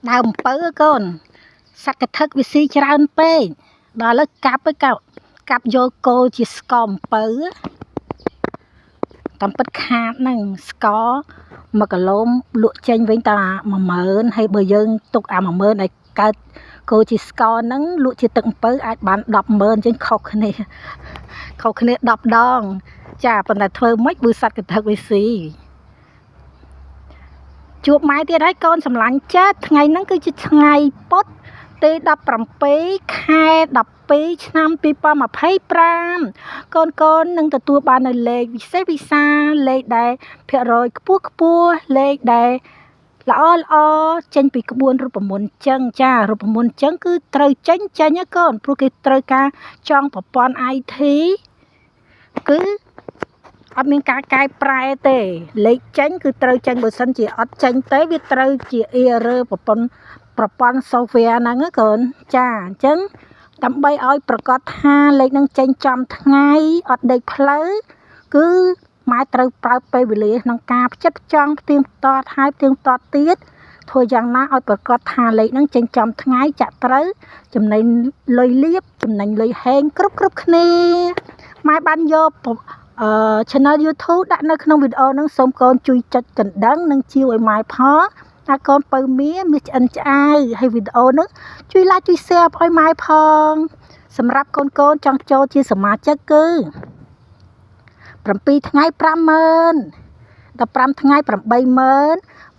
ដើមអំពៅកូនសក្កថឹកវាស៊ីច្រើនពេកដល់ឥឡូវកាប់យកគោជាស្ករអំពៅតាមពិតខាតហ្នឹងស្ករ1គីឡូលក់ចេញវិញតា10000ហើយបើយើងទុកអា10000ឲ្យកើតគោជាស្ករហ្នឹងលក់ជាទឹកអំពៅអាចបាន100,000អញ្ចឹងខុសគ្នា10ដងចាប៉ុន្តែធ្វើម៉េចបើសត្វកថឹកវាស៊ីជួបម៉ែទៀតហើយកូនសម្លាញ់ចិត្តថ្ងៃហ្នឹងគឺជាថ្ងៃពុធទី17ខែ12ឆ្នាំ2025កូននឹងទទួលបាននៅលេខវិសេសវិសាលលេខដែលភាគរយខ្ពស់លេខដែលល្អចេញពីក្បួនរូបមន្តចឹងចារូបមន្តចឹងគឺត្រូវចេញកូនព្រោះគេត្រូវការចង់ប្រព័ន្ធ IT គឺអត់មានការកែប្រែទេលេខចេញគឺត្រូវចេញបើសិនជាអត់ចេញទេវាត្រូវជា error ប្រព័ន្ធ software ហ្នឹងកូនចាអញ្ចឹងដើម្បីឲ្យប្រកាសថាលេខហ្នឹងចេញចំថ្ងៃអត់ដេកផ្លូវគឺម៉ែត្រូវប្រើពេលវេលាក្នុងការផ្ចិតផ្ចង់ផ្ទៀងផ្ទាត់ហើយផ្ទៀងផ្ទាត់ទៀតធ្វើយ៉ាងណាឲ្យប្រកាសថាលេខហ្នឹងចេញចំថ្ងៃចាក់ត្រូវចំណេញលុយលៀបចំណេញលុយហេងគ្រប់គ្នាម៉ែបានយកchannel YouTube ដាក់នៅក្នុងវីដេអូហ្នឹងសូមកូនជួយចុចកណ្ដឹងនិងជាវឲ្យម៉ែផងថាកូនពៅមាឆ្អិនឆ្អៅហើយវីដេអូហ្នឹងជួយ like ជួយ share ឲ្យម៉ែផងសម្រាប់កូនចង់ចូលជាសមាជិកគឺ7ថ្ងៃ50000 15ថ្ងៃ80000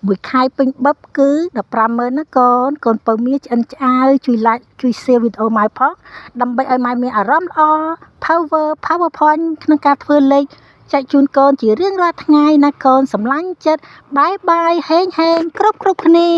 មួយខែពេញបឹបគឺ150,000ណាកូនពៅមាឆ្អិនឆ្អៅជួយ like ជួយ share វីដេអូម៉ែផងដើម្បីឲ្យម៉ែមានអារម្មណ៍ល្អ power point ក្នុងការធ្វើលេខចែកជូនកូនជារៀងរាល់ថ្ងៃណាកូនសម្លាញ់ចិត្តបាយហេងគ្រប់គ្នា